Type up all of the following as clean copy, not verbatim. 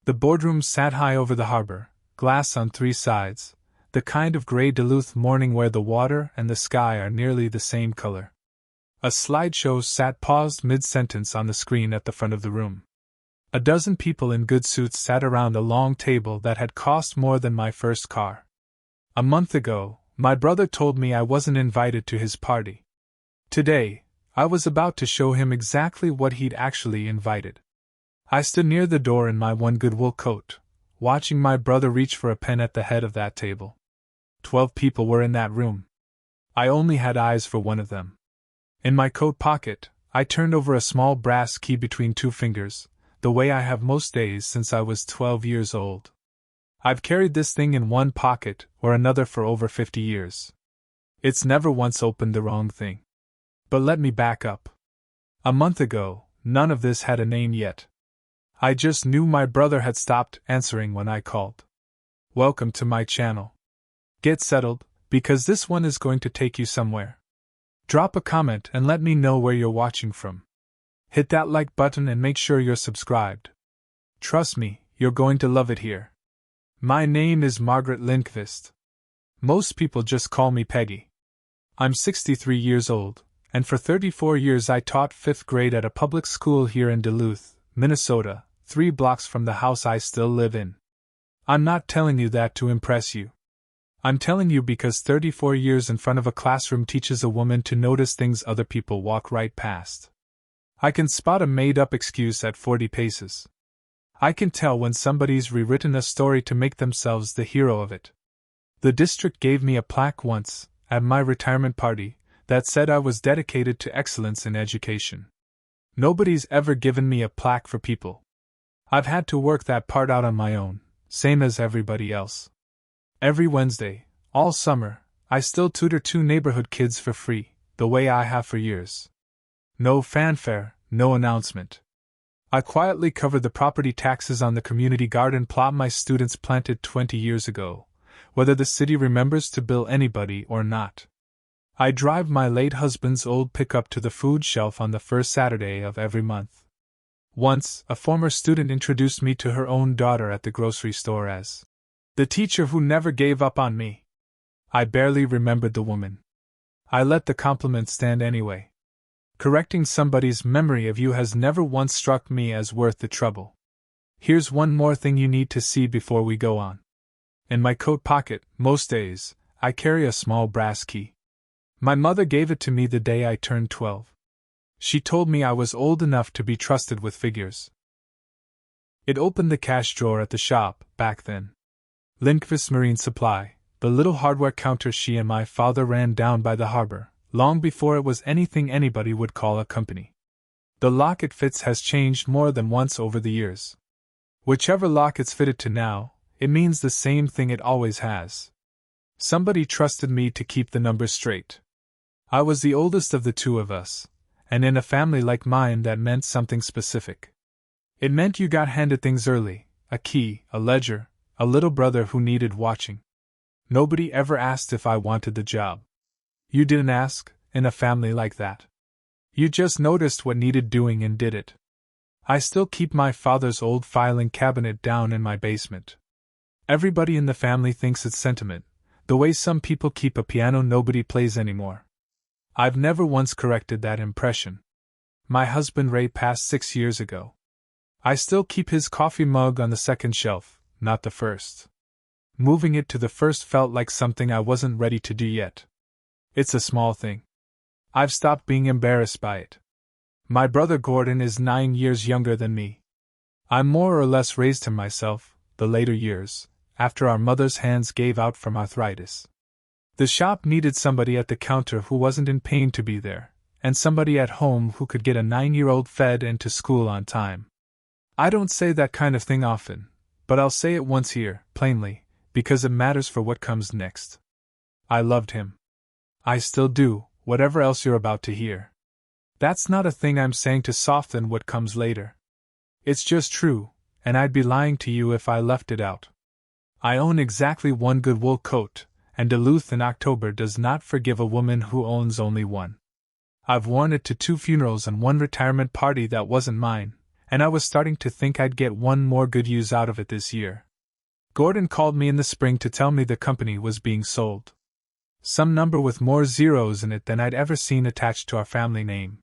The boardroom sat high over the harbor, glass on three sides, the kind of gray Duluth morning where the water and the sky are nearly the same color. A slideshow sat paused mid-sentence on the screen at the front of the room. A dozen people in good suits sat around a long table that had cost more than my first car. A month ago, my brother told me I wasn't invited to his party. Today, I was about to show him exactly what he'd actually invited. I stood near the door in my one good wool coat, watching my brother reach for a pen at the head of that table. 12 people were in that room. I only had eyes for one of them. In my coat pocket, I turned over a small brass key between two fingers, the way I have most days since I was 12 years old. I've carried this thing in one pocket or another for over 50 years. It's never once opened the wrong thing. But let me back up. A month ago, none of this had a name yet. I just knew my brother had stopped answering when I called. Welcome to my channel. Get settled, because this one is going to take you somewhere. Drop a comment and let me know where you're watching from. Hit that like button and make sure you're subscribed. Trust me, you're going to love it here. My name is Margaret Lindqvist. Most people just call me Peggy. I'm 63 years old, and for 34 years I taught 5th grade at a public school here in Duluth, Minnesota, 3 blocks from the house I still live in. I'm not telling you that to impress you. I'm telling you because 34 years in front of a classroom teaches a woman to notice things other people walk right past. I can spot a made-up excuse at 40 paces. I can tell when somebody's rewritten a story to make themselves the hero of it. The district gave me a plaque once, at my retirement party, that said I was dedicated to excellence in education. Nobody's ever given me a plaque for people. I've had to work that part out on my own, same as everybody else. Every Wednesday, all summer, I still tutor 2 neighborhood kids for free, the way I have for years. No fanfare, no announcement. I quietly cover the property taxes on the community garden plot my students planted 20 years ago, whether the city remembers to bill anybody or not. I drive my late husband's old pickup to the food shelf on the first Saturday of every month. Once, a former student introduced me to her own daughter at the grocery store as the teacher who never gave up on me. I barely remembered the woman. I let the compliment stand anyway. Correcting somebody's memory of you has never once struck me as worth the trouble. Here's one more thing you need to see before we go on. In my coat pocket, most days, I carry a small brass key. My mother gave it to me the day I turned 12. She told me I was old enough to be trusted with figures. It opened the cash drawer at the shop, back then. Lindqvist Marine Supply, the little hardware counter she and my father ran down by the harbor, long before it was anything anybody would call a company. The lock it fits has changed more than once over the years. Whichever lock it's fitted to now, it means the same thing it always has. Somebody trusted me to keep the numbers straight. I was the oldest of the 2 of us, and in a family like mine that meant something specific. It meant you got handed things early, a key, a ledger, a little brother who needed watching. Nobody ever asked if I wanted the job. You didn't ask, in a family like that. You just noticed what needed doing and did it. I still keep my father's old filing cabinet down in my basement. Everybody in the family thinks it's sentiment, the way some people keep a piano nobody plays anymore. I've never once corrected that impression. My husband Ray passed 6 years ago. I still keep his coffee mug on the second shelf, not the first. Moving it to the first felt like something I wasn't ready to do yet. It's a small thing. I've stopped being embarrassed by it. My brother Gordon is 9 years younger than me. I more or less raised him myself, the later years, after our mother's hands gave out from arthritis. The shop needed somebody at the counter who wasn't in pain to be there, and somebody at home who could get a 9-year-old fed and to school on time. I don't say that kind of thing often, but I'll say it once here, plainly, because it matters for what comes next. I loved him. I still do, whatever else you're about to hear. That's not a thing I'm saying to soften what comes later. It's just true, and I'd be lying to you if I left it out. I own exactly one good wool coat, and Duluth in October does not forgive a woman who owns only one. I've worn it to 2 funerals and 1 retirement party that wasn't mine, and I was starting to think I'd get one more good use out of it this year. Gordon called me in the spring to tell me the company was being sold. Some number with more zeros in it than I'd ever seen attached to our family name.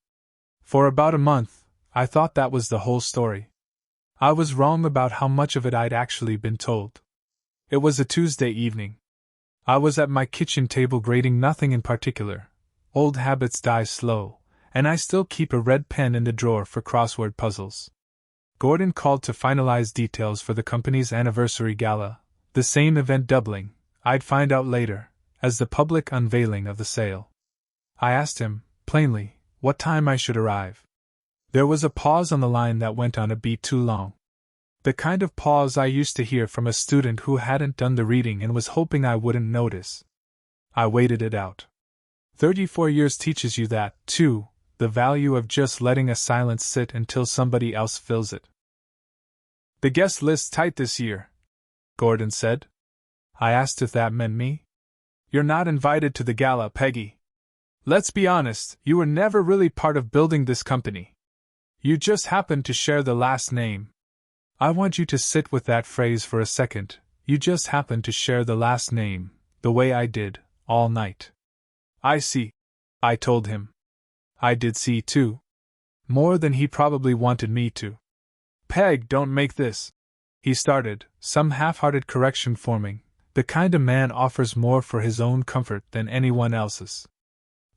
For about a month, I thought that was the whole story. I was wrong about how much of it I'd actually been told. It was a Tuesday evening. I was at my kitchen table grading nothing in particular. Old habits die slow, and I still keep a red pen in the drawer for crossword puzzles. Gordon called to finalize details for the company's anniversary gala, the same event doubling, I'd find out later, as the public unveiling of the sale. I asked him, plainly, what time I should arrive. There was a pause on the line that went on a beat too long. The kind of pause I used to hear from a student who hadn't done the reading and was hoping I wouldn't notice. I waited it out. 34 years teaches you that, too, the value of just letting a silence sit until somebody else fills it. The guest list's tight this year, Gordon said. I asked if that meant me. You're not invited to the gala, Peggy. Let's be honest, you were never really part of building this company. You just happened to share the last name. I want you to sit with that phrase for a second. You just happened to share the last name, the way I did, all night. I see, I told him. I did see, too. More than he probably wanted me to. Peg, don't make this. He started, some half-hearted correction forming, the kind a man offers more for his own comfort than anyone else's.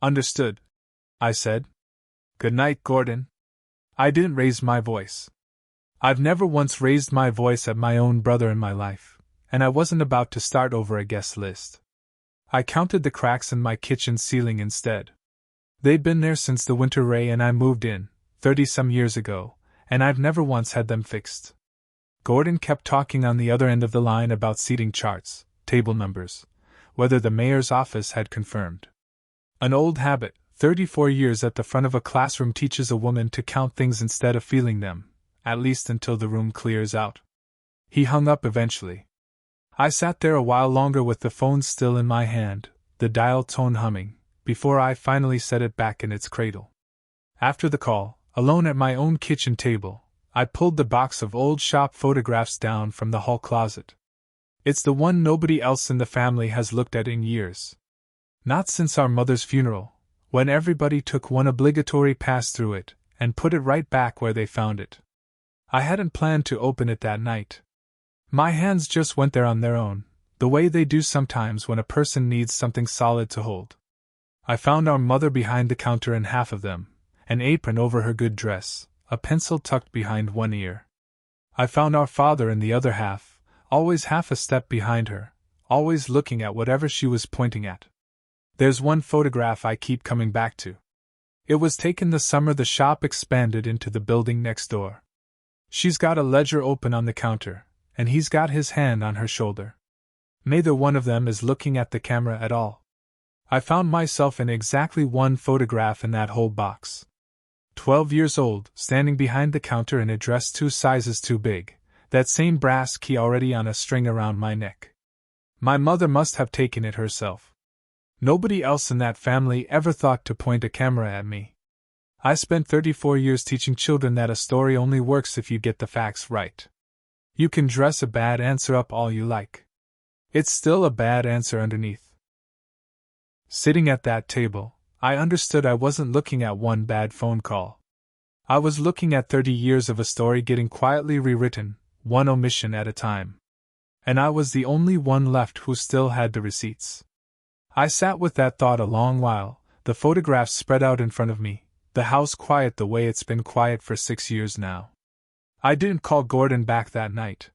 Understood, I said. Good night, Gordon. I didn't raise my voice. I've never once raised my voice at my own brother in my life, and I wasn't about to start over a guest list. I counted the cracks in my kitchen ceiling instead. They'd been there since the winter Ray and I moved in, 30-some years ago, and I've never once had them fixed. Gordon kept talking on the other end of the line about seating charts, table numbers, whether the mayor's office had confirmed. An old habit, 34 years at the front of a classroom teaches a woman to count things instead of feeling them, at least until the room clears out. He hung up eventually. I sat there a while longer with the phone still in my hand, the dial tone humming, before I finally set it back in its cradle. After the call, alone at my own kitchen table, I pulled the box of old shop photographs down from the hall closet. It's the one nobody else in the family has looked at in years. Not since our mother's funeral, when everybody took one obligatory pass through it, and put it right back where they found it. I hadn't planned to open it that night. My hands just went there on their own, the way they do sometimes when a person needs something solid to hold. I found our mother behind the counter in half of them, an apron over her good dress, a pencil tucked behind one ear. I found our father in the other half, always half a step behind her, always looking at whatever she was pointing at. There's one photograph I keep coming back to. It was taken the summer the shop expanded into the building next door. She's got a ledger open on the counter, and he's got his hand on her shoulder. Neither one of them is looking at the camera at all. I found myself in exactly one photograph in that whole box. 12 years old, standing behind the counter in a dress 2 sizes too big, that same brass key already on a string around my neck. My mother must have taken it herself. Nobody else in that family ever thought to point a camera at me. I spent 34 years teaching children that a story only works if you get the facts right. You can dress a bad answer up all you like. It's still a bad answer underneath. Sitting at that table, I understood I wasn't looking at one bad phone call. I was looking at 30 years of a story getting quietly rewritten, one omission at a time. And I was the only one left who still had the receipts. I sat with that thought a long while, the photographs spread out in front of me, the house quiet the way it's been quiet for 6 years now. I didn't call Gordon back that night.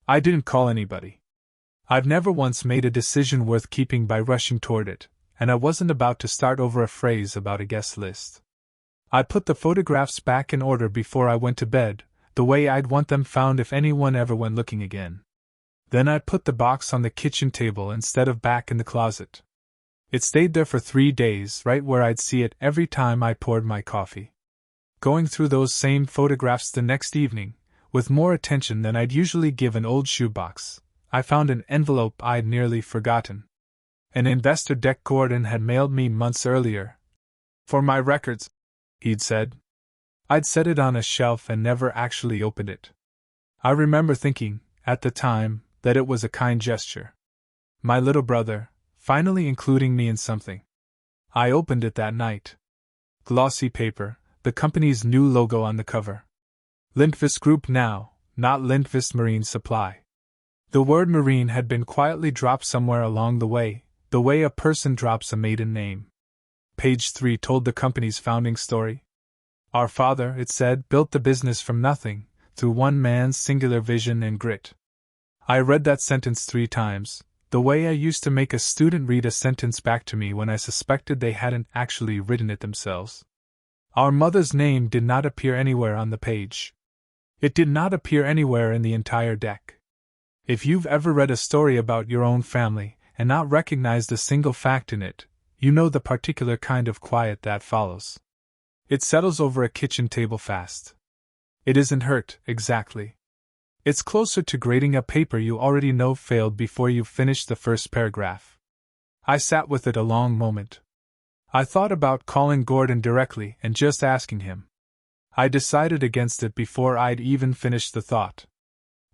I didn't call anybody. I've never once made a decision worth keeping by rushing toward it, and I wasn't about to start over a phrase about a guest list. I put the photographs back in order before I went to bed, the way I'd want them found if anyone ever went looking again. Then I put the box on the kitchen table instead of back in the closet. It stayed there for 3 days, right where I'd see it every time I poured my coffee. Going through those same photographs the next evening, with more attention than I'd usually give an old shoebox, I found an envelope I'd nearly forgotten. An investor deck Gordon had mailed me months earlier. For my records, he'd said. I'd set it on a shelf and never actually opened it. I remember thinking, at the time, that it was a kind gesture. My little brother, finally including me in something. I opened it that night. Glossy paper, the company's new logo on the cover. Lindqvist Group now, not Lindqvist Marine Supply. The word marine had been quietly dropped somewhere along the way a person drops a maiden name. Page 3 told the company's founding story. Our father, it said, built the business from nothing, through one man's singular vision and grit. I read that sentence 3 times, the way I used to make a student read a sentence back to me when I suspected they hadn't actually written it themselves. Our mother's name did not appear anywhere on the page. It did not appear anywhere in the entire deck. If you've ever read a story about your own family and not recognized a single fact in it, you know the particular kind of quiet that follows. It settles over a kitchen table fast. It isn't hurt, exactly. It's closer to grading a paper you already know failed before you've finished the first paragraph. I sat with it a long moment. I thought about calling Gordon directly and just asking him. I decided against it before I'd even finished the thought.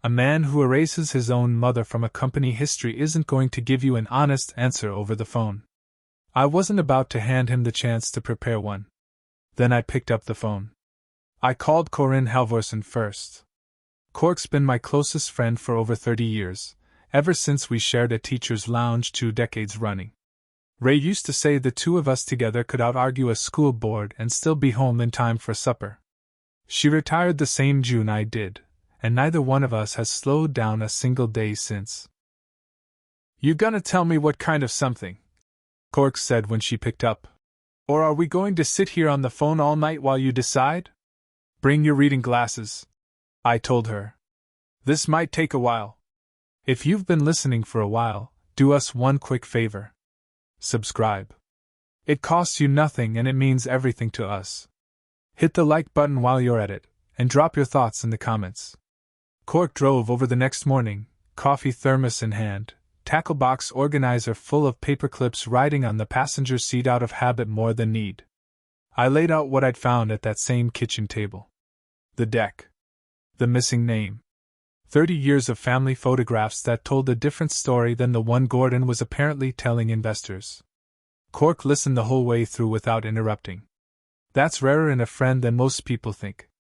A man who erases his own mother from a company history isn't going to give you an honest answer over the phone. I wasn't about to hand him the chance to prepare one. Then I picked up the phone. I called Corinne Halvorsen first. Cork's been my closest friend for over 30 years, ever since we shared a teacher's lounge 2 decades running. Ray used to say the two of us together could out-argue a school board and still be home in time for supper. She retired the same June I did, and neither one of us has slowed down a single day since. "You gonna tell me what kind of something?" Cork said when she picked up. "Or are we going to sit here on the phone all night while you decide?" "Bring your reading glasses," I told her. "This might take a while. If you've been listening for a while, do us one quick favor. Subscribe. It costs you nothing and it means everything to us. Hit the like button while you're at it, and drop your thoughts in the comments." Cork drove over the next morning, coffee thermos in hand, tackle box organizer full of paper clips riding on the passenger seat out of habit more than need. I laid out what I'd found at that same kitchen table. The deck. The missing name. 30 years of family photographs that told a different story than the one Gordon was apparently telling investors. Cork listened the whole way through without interrupting. That's rarer in a friend than most people think.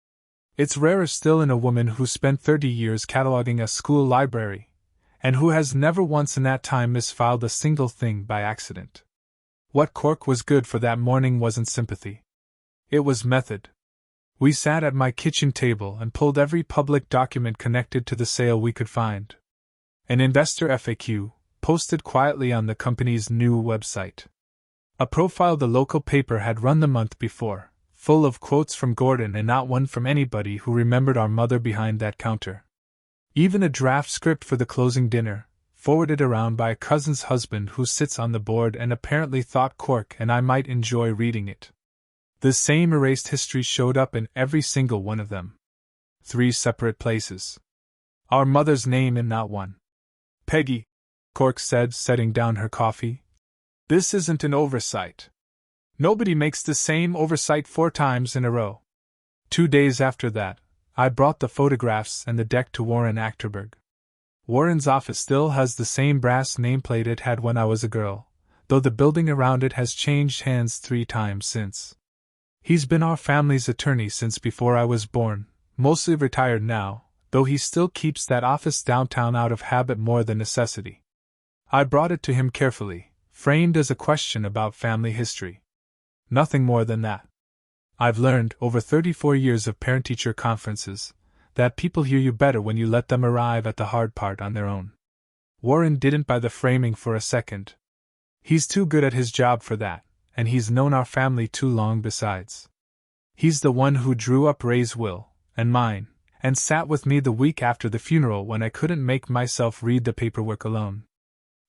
It's rarer still in a woman who spent 30 years cataloging a school library, and who has never once in that time misfiled a single thing by accident. What Cork was good for that morning wasn't sympathy. It was method. We sat at my kitchen table and pulled every public document connected to the sale we could find. An investor FAQ, posted quietly on the company's new website. A profile the local paper had run the month before, full of quotes from Gordon and not one from anybody who remembered our mother behind that counter. Even a draft script for the closing dinner, forwarded around by a cousin's husband who sits on the board and apparently thought Cork and I might enjoy reading it. The same erased history showed up in every single one of them. 3 separate places. Our mother's name in not one. "Peggy," Cork said, setting down her coffee, "this isn't an oversight. Nobody makes the same oversight 4 times in a row." 2 days after that, I brought the photographs and the deck to Warren Achterberg. Warren's office still has the same brass nameplate it had when I was a girl, though the building around it has changed hands 3 times since. He's been our family's attorney since before I was born, mostly retired now, though he still keeps that office downtown out of habit more than necessity. I brought it to him carefully, framed as a question about family history. Nothing more than that. I've learned, over 34 years of parent-teacher conferences, that people hear you better when you let them arrive at the hard part on their own. Warren didn't buy the framing for a second. He's too good at his job for that, and he's known our family too long besides. He's the one who drew up Ray's will, and mine, and sat with me the week after the funeral when I couldn't make myself read the paperwork alone.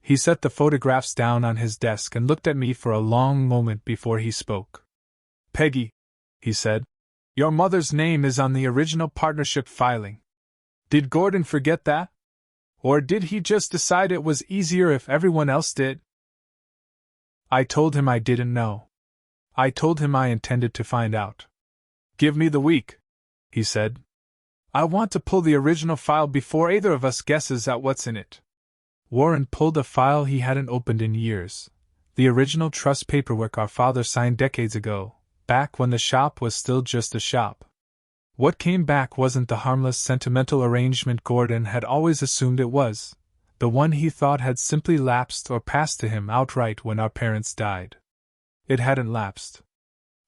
He set the photographs down on his desk and looked at me for a long moment before he spoke. "Peggy," he said, "your mother's name is on the original partnership filing. Did Gordon forget that? Or did he just decide it was easier if everyone else did?" I told him I didn't know. I told him I intended to find out. "Give me the week," he said. "I want to pull the original file before either of us guesses at what's in it." Warren pulled a file he hadn't opened in years. The original trust paperwork our father signed decades ago, back when the shop was still just a shop. What came back wasn't the harmless sentimental arrangement Gordon had always assumed it was, the one he thought had simply lapsed or passed to him outright when our parents died. It hadn't lapsed.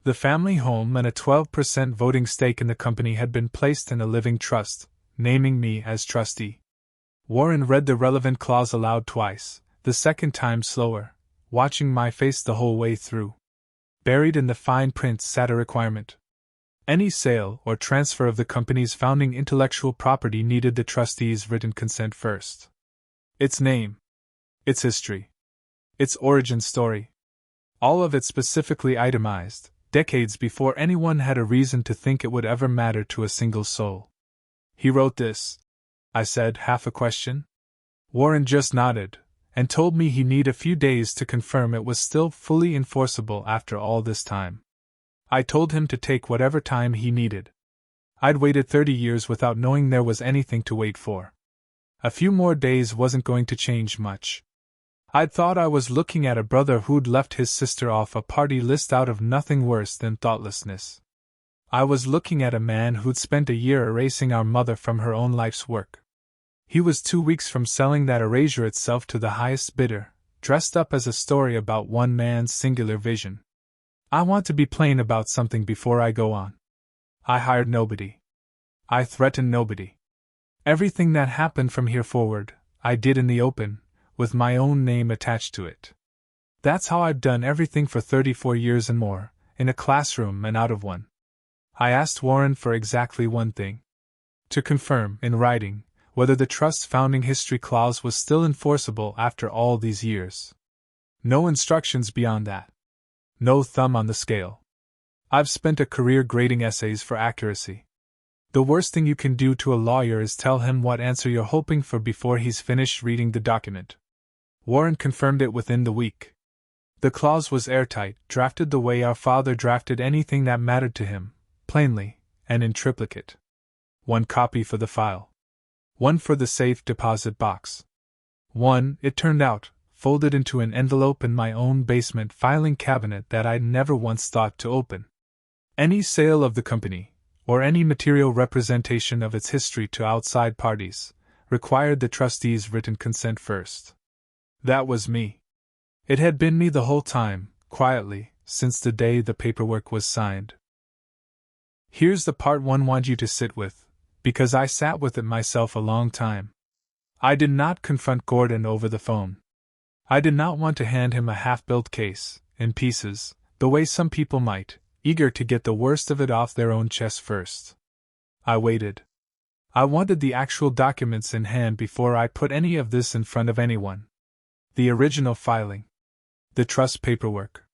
The family home and a 12% voting stake in the company had been placed in a living trust, naming me as trustee. Warren read the relevant clause aloud twice, the second time slower, watching my face the whole way through. Buried in the fine print sat a requirement. Any sale or transfer of the company's founding intellectual property needed the trustee's written consent first. Its name, its history, its origin story, all of it specifically itemized, decades before anyone had a reason to think it would ever matter to a single soul. "He wrote this?" I said, half a question. Warren just nodded, and told me he needed a few days to confirm it was still fully enforceable after all this time. I told him to take whatever time he needed. I'd waited 30 years without knowing there was anything to wait for. A few more days wasn't going to change much. I'd thought I was looking at a brother who'd left his sister off a party list out of nothing worse than thoughtlessness. I was looking at a man who'd spent a year erasing our mother from her own life's work. He was 2 weeks from selling that erasure itself to the highest bidder, dressed up as a story about one man's singular vision. I want to be plain about something before I go on. I hired nobody. I threatened nobody. Everything that happened from here forward, I did in the open, with my own name attached to it. That's how I've done everything for 34 years and more, in a classroom and out of one. I asked Warren for exactly one thing. To confirm, in writing, whether the trust's founding history clause was still enforceable after all these years. No instructions beyond that. No thumb on the scale. I've spent a career grading essays for accuracy. The worst thing you can do to a lawyer is tell him what answer you're hoping for before he's finished reading the document. Warren confirmed it within the week. The clause was airtight, drafted the way our father drafted anything that mattered to him, plainly, and in triplicate. One copy for the file. One for the safe deposit box. One, it turned out, folded into an envelope in my own basement filing cabinet that I'd never once thought to open. Any sale of the company, or any material representation of its history to outside parties, required the trustee's written consent first. That was me. It had been me the whole time, quietly, since the day the paperwork was signed. Here's the part one want you to sit with, because I sat with it myself a long time. I did not confront Gordon over the phone. I did not want to hand him a half-built case, in pieces, the way some people might, eager to get the worst of it off their own chest first. I waited. I wanted the actual documents in hand before I put any of this in front of anyone. The original filing. The trust paperwork.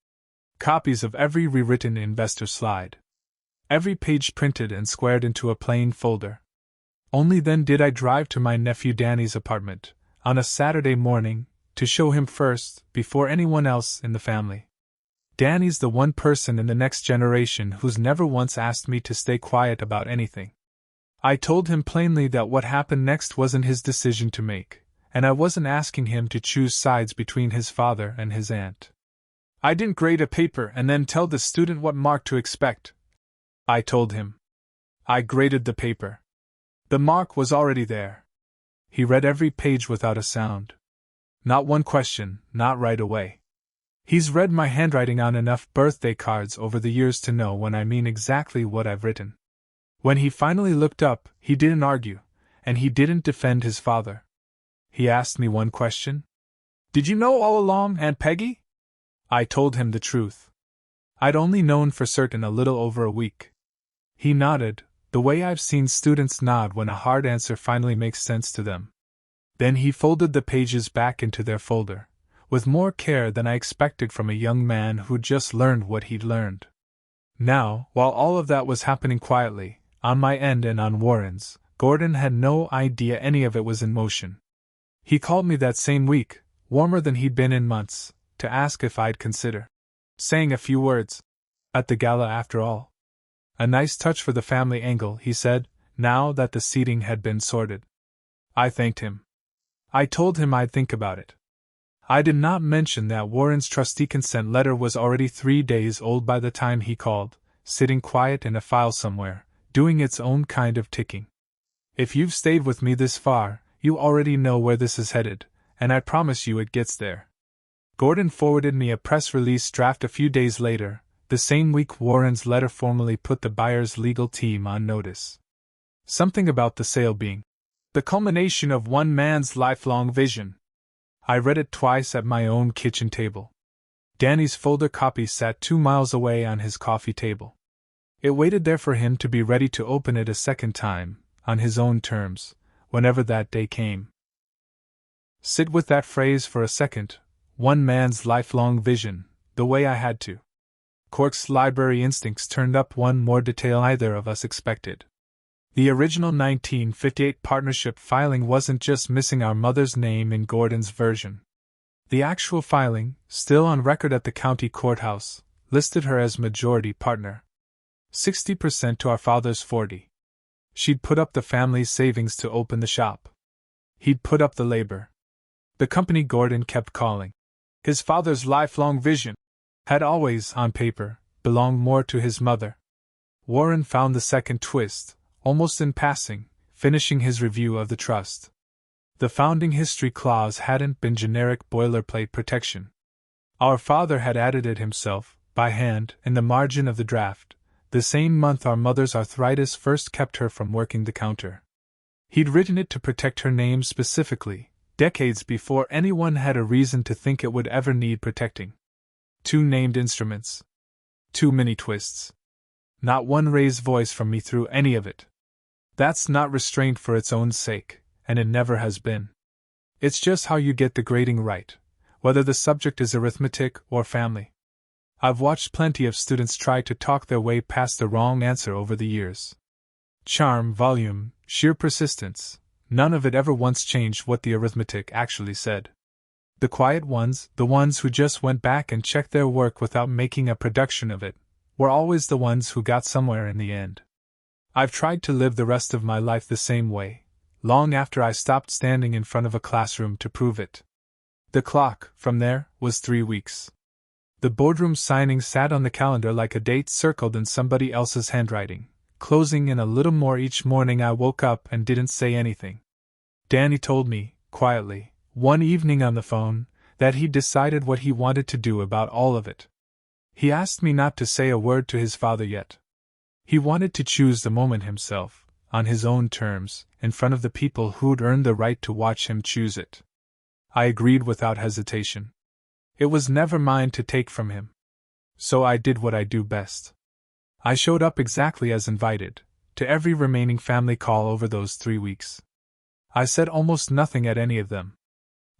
Copies of every rewritten investor slide. Every page printed and squared into a plain folder. Only then did I drive to my nephew Danny's apartment, on a Saturday morning, to show him first, before anyone else in the family. Danny's the one person in the next generation who's never once asked me to stay quiet about anything. I told him plainly that what happened next wasn't his decision to make, and I wasn't asking him to choose sides between his father and his aunt. I didn't grade a paper and then tell the student what mark to expect. I told him. I graded the paper. The mark was already there. He read every page without a sound. Not one question, not right away. He's read my handwriting on enough birthday cards over the years to know when I mean exactly what I've written. When he finally looked up, he didn't argue, and he didn't defend his father. He asked me one question. "Did you know all along, Aunt Peggy?" I told him the truth. I'd only known for certain a little over a week. He nodded, the way I've seen students nod when a hard answer finally makes sense to them. Then he folded the pages back into their folder, with more care than I expected from a young man who'd just learned what he'd learned. Now, while all of that was happening quietly, on my end and on Warren's, Gordon had no idea any of it was in motion. He called me that same week, warmer than he'd been in months, to ask if I'd consider saying a few words at the gala after all. A nice touch for the family angle, he said, now that the seating had been sorted. I thanked him. I told him I'd think about it. I did not mention that Warren's trustee consent letter was already 3 days old by the time he called, sitting quiet in a file somewhere, doing its own kind of ticking. If you've stayed with me this far, you already know where this is headed, and I promise you it gets there. Gordon forwarded me a press release draft a few days later. The same week Warren's letter formally put the buyer's legal team on notice. Something about the sale being the culmination of one man's lifelong vision. I read it twice at my own kitchen table. Danny's folder copy sat 2 miles away on his coffee table. It waited there for him to be ready to open it a second time, on his own terms, whenever that day came. Sit with that phrase for a second, one man's lifelong vision, the way I had to. Cork's library instincts turned up one more detail either of us expected. The original 1958 partnership filing wasn't just missing our mother's name in Gordon's version. The actual filing, still on record at the county courthouse, listed her as majority partner. 60% to our father's 40. She'd put up the family's savings to open the shop. He'd put up the labor. The company Gordon kept calling his father's lifelong vision had always, on paper, belonged more to his mother. Warren found the second twist, almost in passing, finishing his review of the trust. The founding history clause hadn't been generic boilerplate protection. Our father had added it himself, by hand, in the margin of the draft, the same month our mother's arthritis first kept her from working the counter. He'd written it to protect her name specifically, decades before anyone had a reason to think it would ever need protecting. 2 named instruments. Too many twists. Not one raised voice from me through any of it. That's not restraint for its own sake, and it never has been. It's just how you get the grading right, whether the subject is arithmetic or family. I've watched plenty of students try to talk their way past the wrong answer over the years. Charm, volume, sheer persistence, none of it ever once changed what the arithmetic actually said. The quiet ones, the ones who just went back and checked their work without making a production of it, were always the ones who got somewhere in the end. I've tried to live the rest of my life the same way, long after I stopped standing in front of a classroom to prove it. The clock, from there, was 3 weeks. The boardroom signing sat on the calendar like a date circled in somebody else's handwriting, closing in a little more each morning. I woke up and didn't say anything. Danny told me, quietly, one evening on the phone, that he'd decided what he wanted to do about all of it. He asked me not to say a word to his father yet. He wanted to choose the moment himself, on his own terms, in front of the people who'd earned the right to watch him choose it. I agreed without hesitation. It was never mine to take from him. So I did what I do best. I showed up exactly as invited, to every remaining family call over those 3 weeks. I said almost nothing at any of them.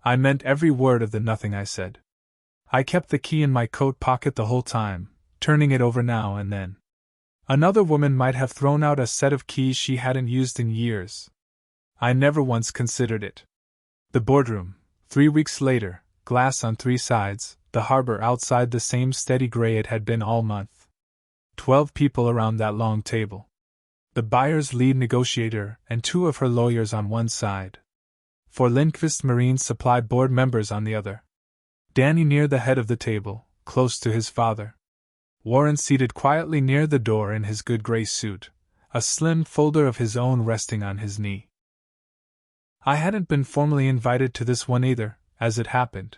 I meant every word of the nothing I said. I kept the key in my coat pocket the whole time, turning it over now and then. Another woman might have thrown out a set of keys she hadn't used in years. I never once considered it. The boardroom, 3 weeks later, glass on 3 sides, the harbor outside the same steady gray it had been all month. 12 people around that long table. The buyer's lead negotiator and 2 of her lawyers on one side. 4 Lindqvist Marine Supply board members on the other. Danny near the head of the table, close to his father. Warren seated quietly near the door in his good gray suit, a slim folder of his own resting on his knee. I hadn't been formally invited to this one either, as it happened.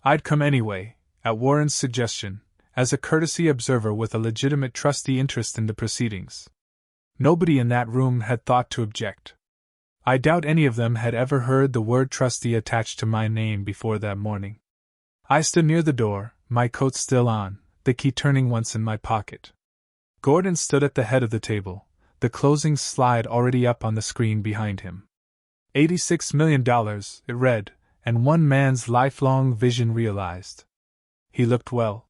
I'd come anyway, at Warren's suggestion, as a courtesy observer with a legitimate trustee interest in the proceedings. Nobody in that room had thought to object. I doubt any of them had ever heard the word trustee attached to my name before that morning. I stood near the door, my coat still on, the key turning once in my pocket. Gordon stood at the head of the table, the closing slide already up on the screen behind him. $86 million, it read, and one man's lifelong vision realized. He looked well.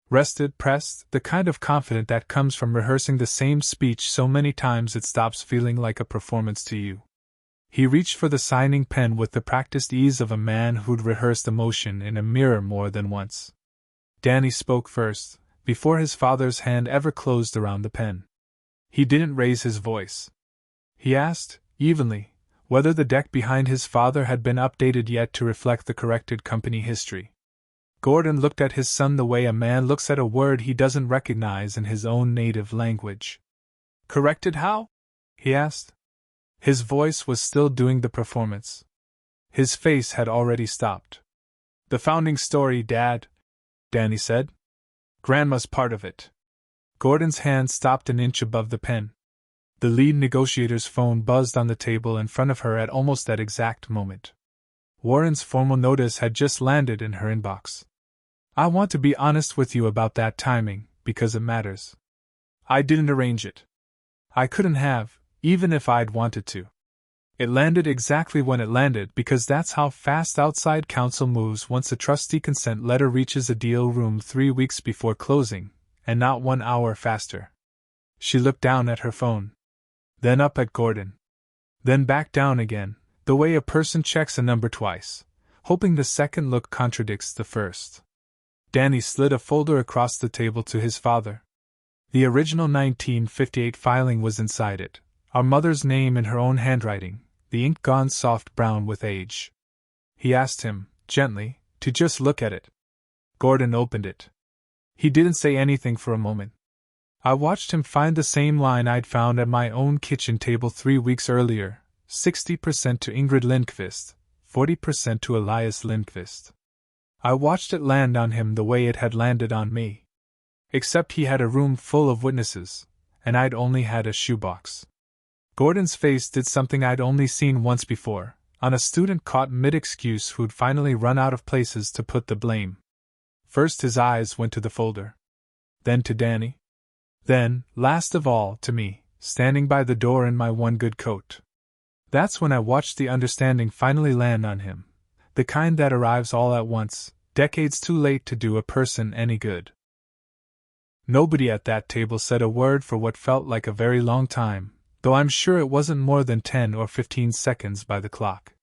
Rested, pressed, the kind of confident that comes from rehearsing the same speech so many times it stops feeling like a performance to you. He reached for the signing pen with the practiced ease of a man who'd rehearsed emotion in a mirror more than once. Danny spoke first, before his father's hand ever closed around the pen. He didn't raise his voice. He asked, evenly, whether the deck behind his father had been updated yet to reflect the corrected company history. Gordon looked at his son the way a man looks at a word he doesn't recognize in his own native language. Corrected how? He asked. His voice was still doing the performance. His face had already stopped. The founding story, Dad, Danny said. Grandma's part of it. Gordon's hand stopped an inch above the pen. The lead negotiator's phone buzzed on the table in front of her at almost that exact moment. Warren's formal notice had just landed in her inbox. I want to be honest with you about that timing, because it matters. I didn't arrange it. I couldn't have, even if I'd wanted to. It landed exactly when it landed because that's how fast outside counsel moves once a trustee consent letter reaches a deal room 3 weeks before closing, and not 1 hour faster. She looked down at her phone. Then up at Gordon. Then back down again, the way a person checks a number twice, hoping the second look contradicts the first. Danny slid a folder across the table to his father. The original 1958 filing was inside it, our mother's name in her own handwriting, the ink gone soft brown with age. He asked him, gently, to just look at it. Gordon opened it. He didn't say anything for a moment. I watched him find the same line I'd found at my own kitchen table 3 weeks earlier, 60% to Ingrid Lindqvist, 40% to Elias Lindqvist. I watched it land on him the way it had landed on me. Except he had a room full of witnesses, and I'd only had a shoebox. Gordon's face did something I'd only seen once before, on a student caught mid-excuse who'd finally run out of places to put the blame. First his eyes went to the folder. Then to Danny. Then, last of all, to me, standing by the door in my one good coat. That's when I watched the understanding finally land on him, the kind that arrives all at once, decades too late to do a person any good. Nobody at that table said a word for what felt like a very long time, though I'm sure it wasn't more than 10 or 15 seconds by the clock.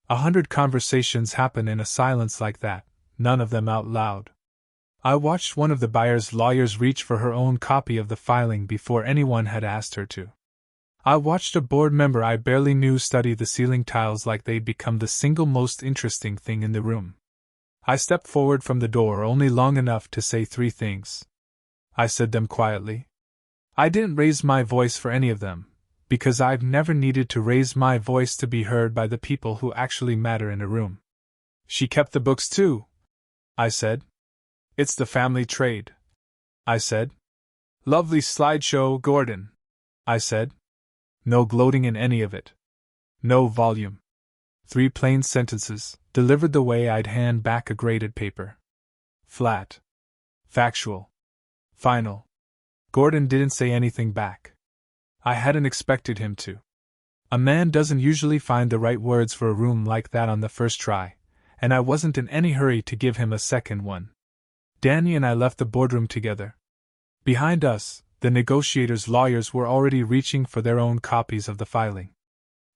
100 conversations happen in a silence like that, none of them out loud. I watched one of the buyer's lawyers reach for her own copy of the filing before anyone had asked her to. I watched a board member I barely knew study the ceiling tiles like they'd become the single most interesting thing in the room. I stepped forward from the door only long enough to say 3 things. I said them quietly. I didn't raise my voice for any of them, because I've never needed to raise my voice to be heard by the people who actually matter in a room. She kept the books too, I said. It's the family trade, I said. Lovely slideshow, Gordon, I said. No gloating in any of it. No volume. 3 plain sentences, delivered the way I'd hand back a graded paper. Flat. Factual. Final. Gordon didn't say anything back. I hadn't expected him to. A man doesn't usually find the right words for a room like that on the first try, and I wasn't in any hurry to give him a second one. Danny and I left the boardroom together. Behind us, the negotiators' lawyers were already reaching for their own copies of the filing.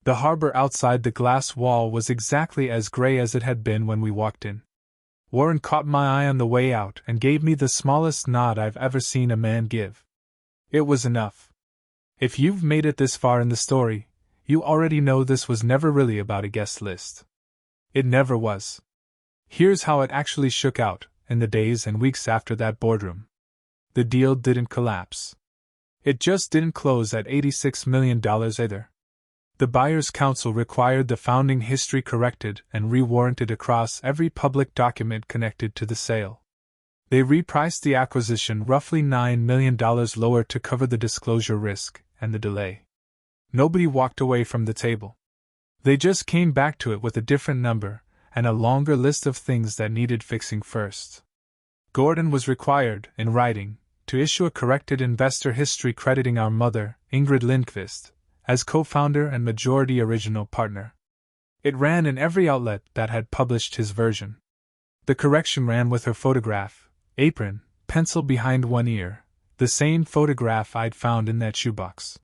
The harbor outside the glass wall was exactly as gray as it had been when we walked in. Warren caught my eye on the way out and gave me the smallest nod I've ever seen a man give. It was enough. If you've made it this far in the story, you already know this was never really about a guest list. It never was. Here's how it actually shook out, in the days and weeks after that boardroom. The deal didn't collapse. It just didn't close at $86 million either. The buyer's counsel required the founding history corrected and re-warranted across every public document connected to the sale. They repriced the acquisition roughly $9 million lower to cover the disclosure risk and the delay. Nobody walked away from the table. They just came back to it with a different number and a longer list of things that needed fixing first. Gordon was required, in writing, to issue a corrected investor history crediting our mother, Ingrid Lindqvist, as co-founder and majority original partner. It ran in every outlet that had published his version. The correction ran with her photograph, apron, pencil behind one ear, the same photograph I'd found in that shoebox.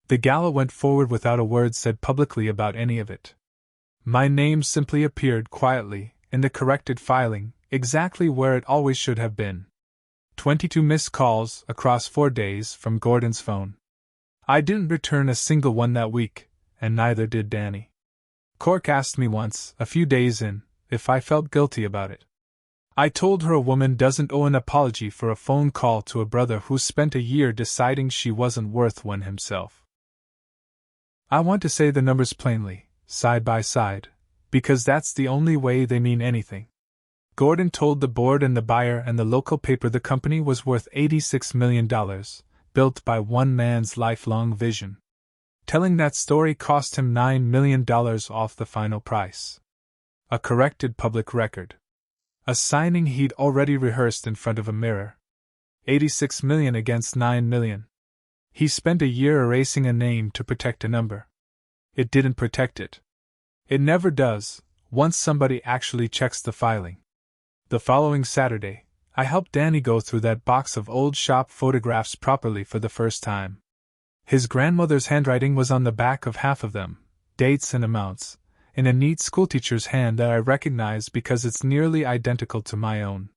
The gala went forward without a word said publicly about any of it. My name simply appeared quietly, in the corrected filing, exactly where it always should have been. 22 missed calls across 4 days from Gordon's phone. I didn't return a single one that week, and neither did Danny. Cork asked me once, a few days in, if I felt guilty about it. I told her a woman doesn't owe an apology for a phone call to a brother who spent a year deciding she wasn't worth one himself. I want to say the numbers plainly, side by side, because that's the only way they mean anything. Gordon told the board and the buyer and the local paper the company was worth $86 million, built by one man's lifelong vision. Telling that story cost him $9 million off the final price. A corrected public record. A signing he'd already rehearsed in front of a mirror. 86 million against 9 million. He spent a year erasing a name to protect a number. It didn't protect it. It never does, once somebody actually checks the filing. The following Saturday, I helped Danny go through that box of old shop photographs properly for the first time. His grandmother's handwriting was on the back of half of them, dates and amounts, in a neat schoolteacher's hand that I recognize because it's nearly identical to my own.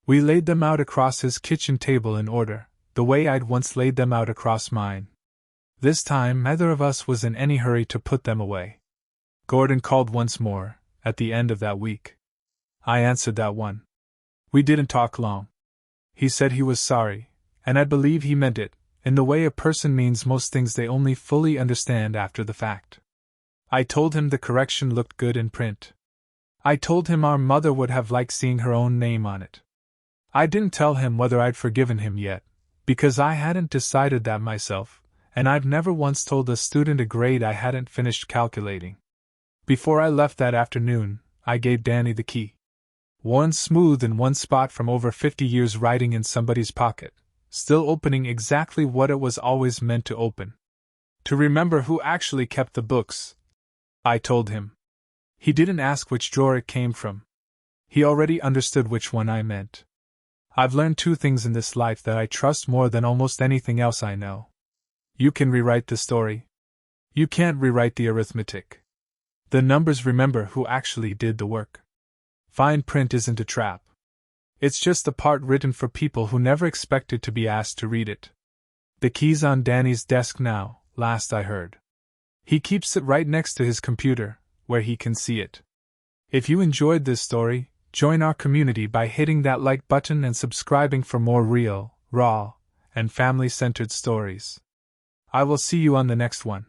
We laid them out across his kitchen table in order, the way I'd once laid them out across mine. This time neither of us was in any hurry to put them away. Gordon called once more, at the end of that week. I answered that one. We didn't talk long. He said he was sorry, and I believe he meant it, in the way a person means most things they only fully understand after the fact. I told him the correction looked good in print. I told him our mother would have liked seeing her own name on it. I didn't tell him whether I'd forgiven him yet, because I hadn't decided that myself, and I've never once told a student a grade I hadn't finished calculating. Before I left that afternoon, I gave Danny the key. Worn smooth in one spot from over 50 years writing in somebody's pocket, still opening exactly what it was always meant to open. To remember who actually kept the books, I told him. He didn't ask which drawer it came from. He already understood which one I meant. I've learned two things in this life that I trust more than almost anything else I know. You can rewrite the story. You can't rewrite the arithmetic. The numbers remember who actually did the work. Fine print isn't a trap. It's just the part written for people who never expected to be asked to read it. The key's on Danny's desk now, last I heard. He keeps it right next to his computer, where he can see it. If you enjoyed this story, join our community by hitting that like button and subscribing for more real, raw, and family-centered stories. I will see you on the next one.